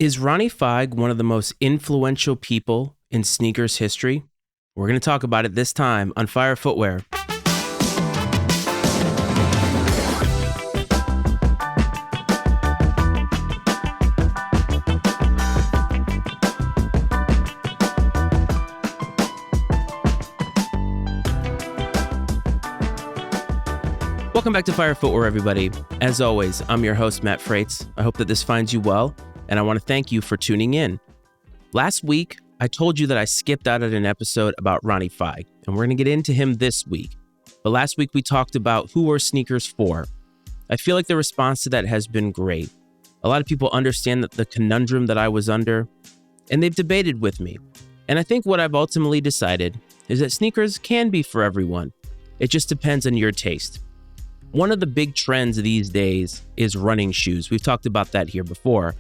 Is Ronnie Fieg one of the most influential people in sneakers history? We're going to talk about it this time on Fire Footwear. Welcome back to Fire Footwear, everybody. As always, I'm your host, Matt Frates. I hope that this finds you well, and I want to thank you for tuning in. Last week, I told you that I skipped out at an episode about Ronnie Fieg, and we're going to get into him this week. But last week, we talked about who are sneakers for. I feel like the response to that has been great. A lot of people understand that the conundrum that I was under, and they've debated with me. And I think what I've ultimately decided is that sneakers can be for everyone. It just depends on your taste. One of the big trends these days is running shoes. We've talked about that here before,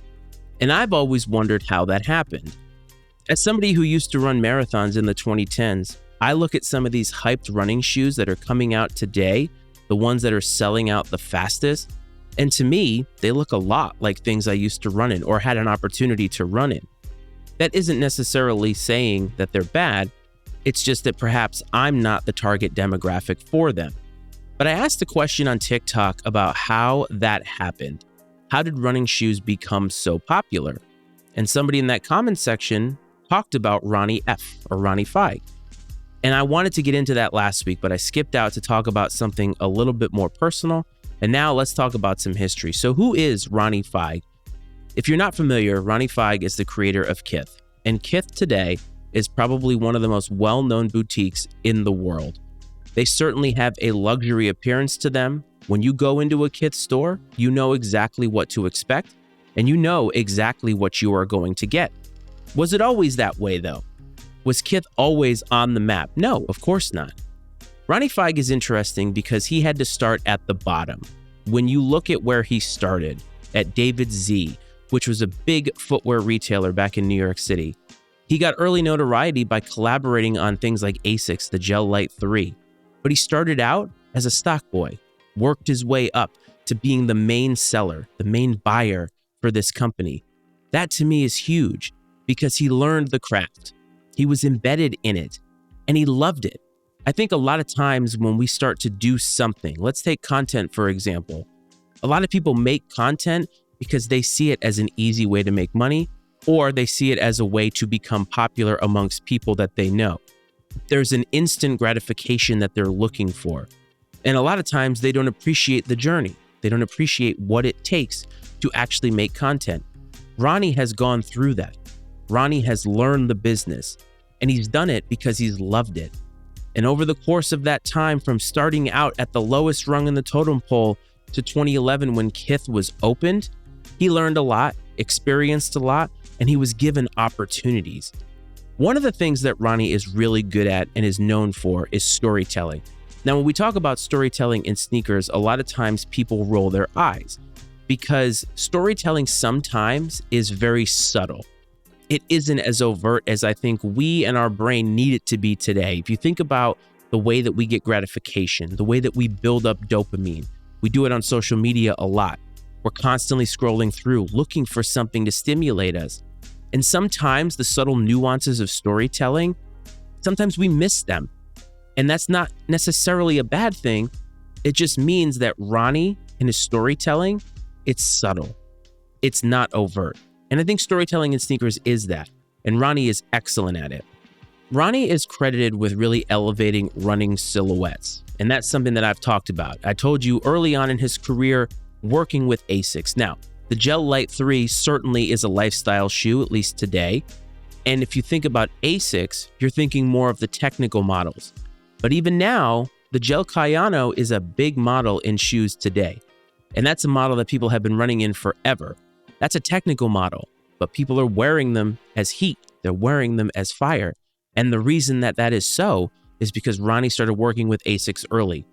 and I've always wondered how that happened. As somebody who used to run marathons in the 2010s, I look at some of these hyped running shoes that are coming out today, the ones that are selling out the fastest, and to me, they look a lot like things I used to run in or had an opportunity to run in. That isn't necessarily saying that they're bad, it's just that perhaps I'm not the target demographic for them. But I asked a question on TikTok about how that happened. How did running shoes become so popular? And somebody in that comment section talked about Ronnie Fieg. And I wanted to get into that last week, but I skipped out to talk about something a little bit more personal. And now let's talk about some history. So who is Ronnie Fieg? If you're not familiar, Ronnie Fieg is the creator of Kith. And Kith today is probably one of the most well-known boutiques in the world. They certainly have a luxury appearance to them. When you go into a Kith store, you know exactly what to expect, and you know exactly what you are going to get. Was it always that way, though? Was Kith always on the map? No, of course not. Ronnie Fieg is interesting because he had to start at the bottom. When you look at where he started, at David Z, which was a big footwear retailer back in New York City, he got early notoriety by collaborating on things like Asics, the Gel Lyte 3. But he started out as a stock boy, worked his way up to being the main seller, the main buyer for this company. That to me is huge because he learned the craft. He was embedded in it and he loved it. I think a lot of times when we start to do something, let's take content, for example. A lot of people make content because they see it as an easy way to make money, or they see it as a way to become popular amongst people that they know. There's an instant gratification that they're looking for. And a lot of times they don't appreciate the journey. They don't appreciate what it takes to actually make content. Ronnie has gone through that. Ronnie has learned the business, and he's done it because he's loved it. And over the course of that time, from starting out at the lowest rung in the totem pole to 2011 when Kith was opened, he learned a lot, experienced a lot, and he was given opportunities. One of the things that Ronnie is really good at and is known for is storytelling. Now, when we talk about storytelling in sneakers, a lot of times people roll their eyes because storytelling sometimes is very subtle. It isn't as overt as I think we and our brain need it to be today. If you think about the way that we get gratification, the way that we build up dopamine, we do it on social media a lot. We're constantly scrolling through, looking for something to stimulate us. And sometimes the subtle nuances of storytelling, sometimes we miss them. And that's not necessarily a bad thing. It just means that Ronnie and his storytelling, it's subtle. It's not overt. And I think storytelling in sneakers is that. And Ronnie is excellent at it. Ronnie is credited with really elevating running silhouettes. And that's something that I've talked about. I told you early on in his career, working with Asics. Now, the Gel Lyte 3 certainly is a lifestyle shoe, at least today. And if you think about Asics, you're thinking more of the technical models. But even now, the Gel Cayano is a big model in shoes today. And that's a model that people have been running in forever. That's a technical model, but people are wearing them as heat. They're wearing them as fire. And the reason that that is so is because Ronnie started working with Asics early.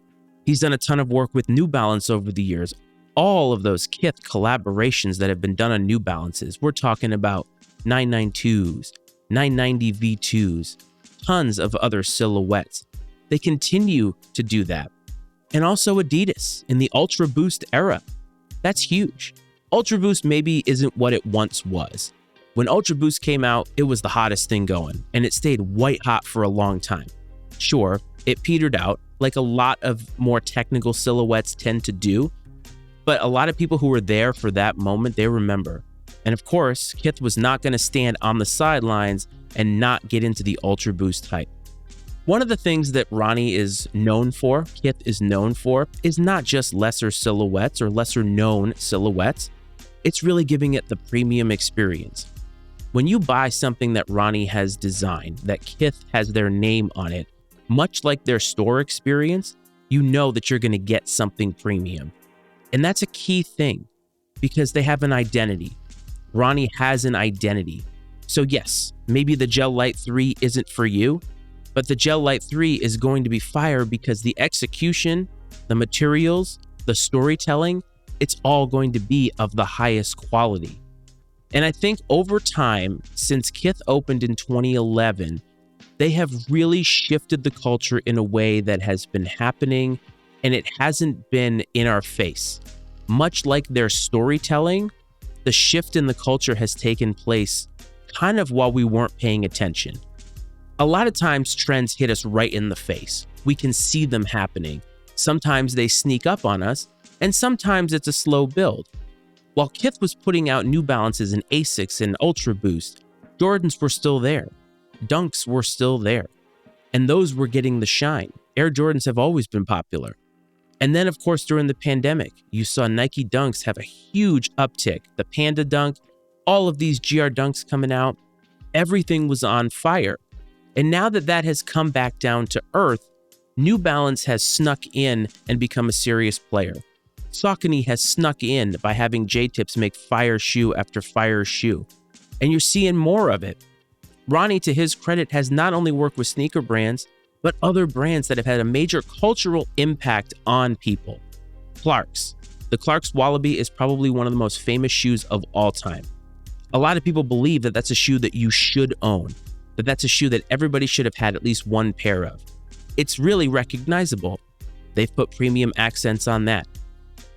He's done a ton of work with New Balance over the years. All of those Kith collaborations that have been done on New Balances. We're talking about 992s, 990 V2s, tons of other silhouettes. They continue to do that. And also Adidas in the Ultra Boost era. That's huge. Ultra Boost maybe isn't what it once was. When Ultra Boost came out, it was the hottest thing going, and it stayed white hot for a long time. Sure, it petered out, like a lot of more technical silhouettes tend to do, but a lot of people who were there for that moment, they remember. And of course, Kith was not going to stand on the sidelines and not get into the Ultra Boost hype. One of the things that Ronnie is known for, Kith is known for, is not just lesser silhouettes or lesser known silhouettes. It's really giving it the premium experience. When you buy something that Ronnie has designed, that Kith has their name on it, much like their store experience, you know that you're going to get something premium. And that's a key thing because they have an identity. Ronnie has an identity. So yes, maybe the Gel Lyte 3 isn't for you, but the Gel Lyte 3 is going to be fire because the execution, the materials, the storytelling, it's all going to be of the highest quality. And I think over time, since Kith opened in 2011, they have really shifted the culture in a way that has been happening, and it hasn't been in our face. Much like their storytelling, the shift in the culture has taken place kind of while we weren't paying attention. A lot of times trends hit us right in the face. We can see them happening. Sometimes they sneak up on us, and sometimes it's a slow build. While Kith was putting out New Balances and Asics and Ultra Boost, Jordans were still there. Dunks were still there. And those were getting the shine. Air Jordans have always been popular. And then, of course, during the pandemic, you saw Nike Dunks have a huge uptick. The Panda Dunk, all of these GR Dunks coming out, everything was on fire. And now that that has come back down to earth, New Balance has snuck in and become a serious player. Saucony has snuck in by having J-Tips make fire shoe after fire shoe. And you're seeing more of it. Ronnie, to his credit, has not only worked with sneaker brands, but other brands that have had a major cultural impact on people. Clarks. The Clarks Wallaby is probably one of the most famous shoes of all time. A lot of people believe that that's a shoe that you should own, that that's a shoe that everybody should have had at least one pair of. It's really recognizable. They've put premium accents on that.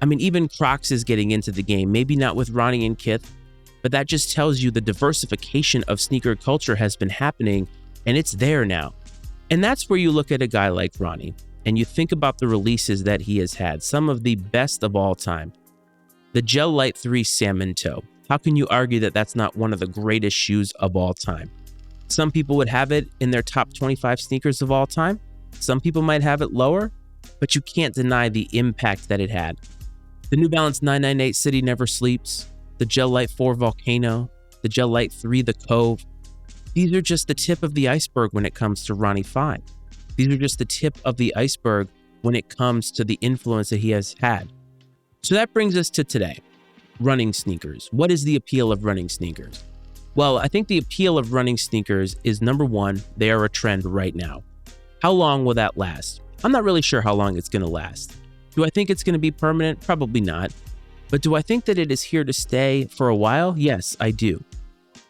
I mean, even Crocs is getting into the game, maybe not with Ronnie and Kith, but that just tells you the diversification of sneaker culture has been happening, and it's there now. And that's where you look at a guy like Ronnie, and you think about the releases that he has had, some of the best of all time. The Gel Lyte 3 Salmon Toe. How can you argue that that's not one of the greatest shoes of all time? Some people would have it in their top 25 sneakers of all time. Some people might have it lower, but you can't deny the impact that it had. The New Balance 998 City Never Sleeps, the Gel Lyte 4 Volcano, the Gel Lyte 3 The Cove. These are just the tip of the iceberg when it comes to Ronnie Fieg. These are just the tip of the iceberg when it comes to the influence that he has had. So that brings us to today. Running sneakers. What is the appeal of running sneakers? Well, I think the appeal of running sneakers is, number one, they are a trend right now. How long will that last? I'm not really sure how long it's going to last. Do I think it's going to be permanent? Probably not. But do I think that it is here to stay for a while? Yes, I do.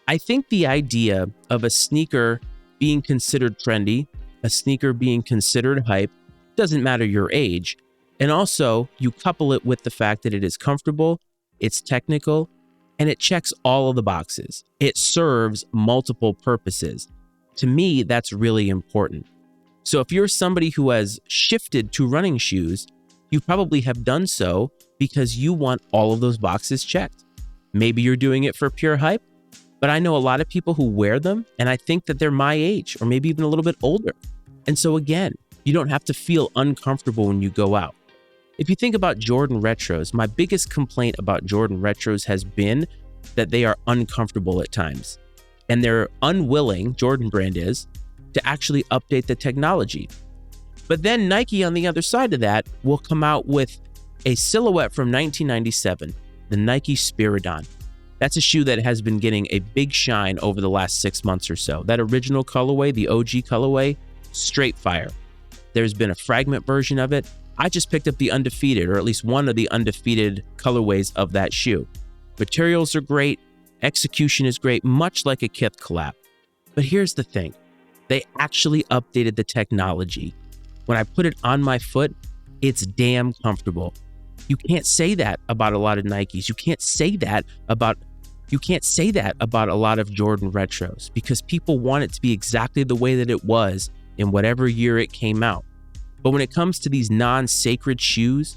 I think the idea of a sneaker being considered trendy, a sneaker being considered hype, doesn't matter your age. And also, you couple it with the fact that it is comfortable, it's technical, and it checks all of the boxes. It serves multiple purposes. To me, that's really important. So if you're somebody who has shifted to running shoes, you probably have done so because you want all of those boxes checked. Maybe you're doing it for pure hype, but I know a lot of people who wear them, and I think that they're my age or maybe even a little bit older. And so again, you don't have to feel uncomfortable when you go out. If you think about Jordan Retros, my biggest complaint about Jordan Retros has been that they are uncomfortable at times. And they're unwilling, Jordan brand is, to actually update the technology. But then Nike, on the other side of that, will come out with a silhouette from 1997, the Nike Spiridon. That's a shoe that has been getting a big shine over the last 6 months or so. That original colorway, the OG colorway, straight fire. There's been a fragment version of it. I just picked up the undefeated, or at least one of the undefeated colorways of that shoe. Materials are great. Execution is great, much like a Kith collab. But here's the thing. They actually updated the technology. When I put it on my foot, it's damn comfortable. You can't say that about a lot of Nikes. You can't say that about a lot of Jordan retros, because people want it to be exactly the way that it was in whatever year it came out. But when it comes to these non-sacred shoes,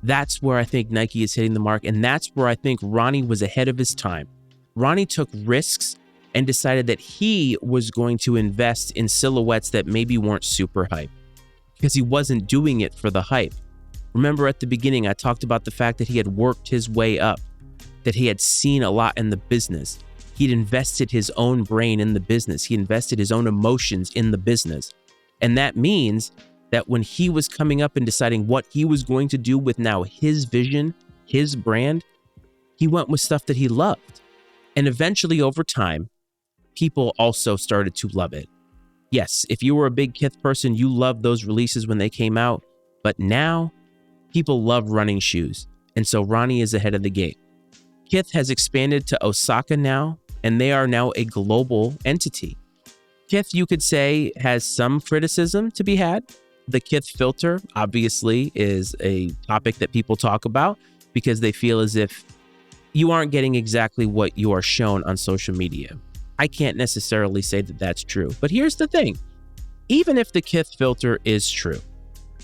that's where I think Nike is hitting the mark, and that's where I think Ronnie was ahead of his time. Ronnie took risks and decided that he was going to invest in silhouettes that maybe weren't super hype, because he wasn't doing it for the hype. Remember at the beginning, I talked about the fact that he had worked his way up, that he had seen a lot in the business. He'd invested his own brain in the business. He invested his own emotions in the business. And that means that when he was coming up and deciding what he was going to do with now his vision, his brand, he went with stuff that he loved. And eventually over time, people also started to love it. Yes, if you were a big Kith person, you loved those releases when they came out. But now, people love running shoes. And so Ronnie is ahead of the game. Kith has expanded to Osaka now, and they are now a global entity. Kith, you could say, has some criticism to be had. The Kith filter, obviously, is a topic that people talk about because they feel as if you aren't getting exactly what you are shown on social media. I can't necessarily say that that's true. But here's the thing. Even if the Kith filter is true,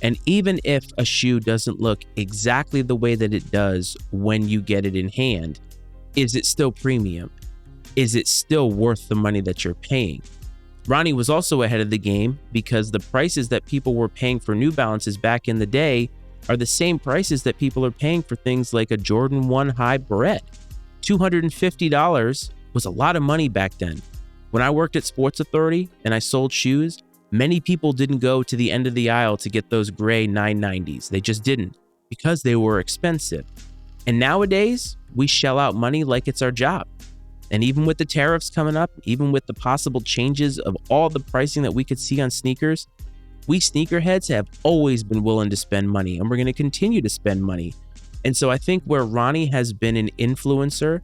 and even if a shoe doesn't look exactly the way that it does when you get it in hand, is it still premium? Is it still worth the money that you're paying? Ronnie was also ahead of the game because the prices that people were paying for New Balances back in the day are the same prices that people are paying for things like a Jordan 1 High Barrette. $250 was a lot of money back then. When I worked at Sports Authority and I sold shoes, many people didn't go to the end of the aisle to get those gray 990s. They just didn't, because they were expensive. And nowadays, we shell out money like it's our job. And even with the tariffs coming up, even with the possible changes of all the pricing that we could see on sneakers, we sneakerheads have always been willing to spend money, and we're going to continue to spend money. And so I think where Ronnie has been an influencer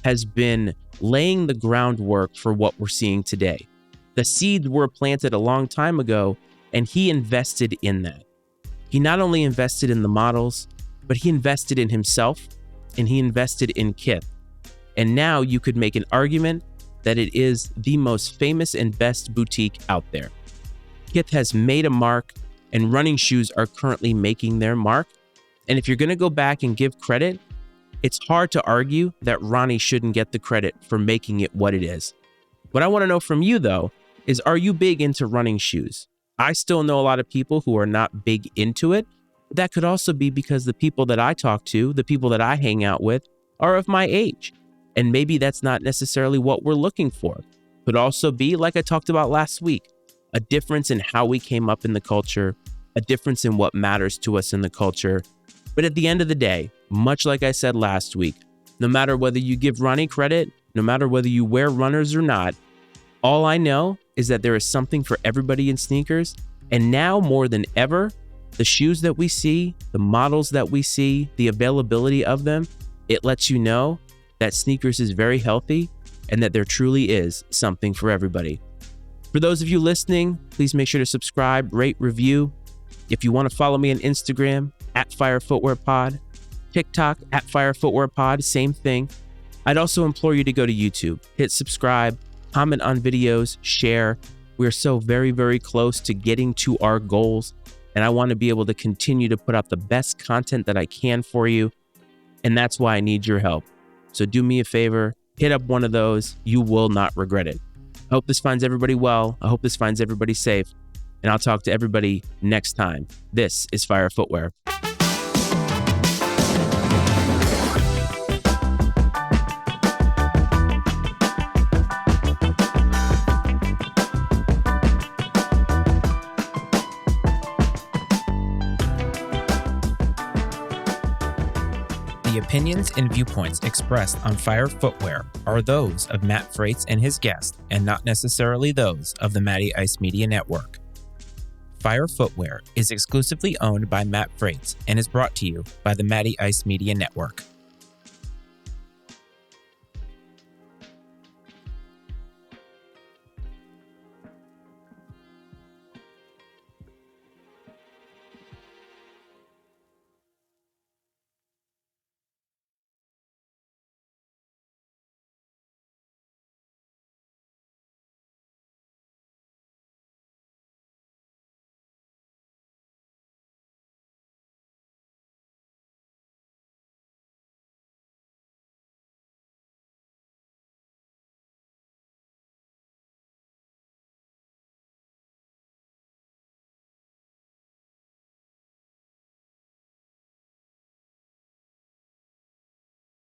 has been laying the groundwork for what we're seeing today. The seeds were planted a long time ago, and he invested in that. He not only invested in the models, but he invested in himself, and he invested in Kith. And now you could make an argument that it is the most famous and best boutique out there. Kith has made a mark, and running shoes are currently making their mark. And if you're going to go back and give credit, it's hard to argue that Ronnie shouldn't get the credit for making it what it is. What I want to know from you, though, is are you big into running shoes? I still know a lot of people who are not big into it. But that could also be because the people that I talk to, the people that I hang out with, are of my age. And maybe that's not necessarily what we're looking for. Could also be, like I talked about last week, a difference in how we came up in the culture, a difference in what matters to us in the culture. But at the end of the day, much like I said last week, no matter whether you give Ronnie credit, no matter whether you wear runners or not, all I know is that there is something for everybody in sneakers. And now more than ever, the shoes that we see, the models that we see, the availability of them, it lets you know that sneakers is very healthy and that there truly is something for everybody. For those of you listening, please make sure to subscribe, rate, review. If you want to follow me on Instagram, @FireFootwearPod, TikTok, @FireFootwearPod, same thing. I'd also implore you to go to YouTube, hit subscribe, comment on videos, share. We're so very, very close to getting to our goals, and I want to be able to continue to put out the best content that I can for you, and that's why I need your help. So do me a favor, hit up one of those. You will not regret it. I hope this finds everybody well. I hope this finds everybody safe, and I'll talk to everybody next time. This is Fire Footwear. The opinions and viewpoints expressed on Fire Footwear are those of Matt Frates and his guest, and not necessarily those of the Matty Ice Media Network. Fire Footwear is exclusively owned by Matt Frates and is brought to you by the Matty Ice Media Network.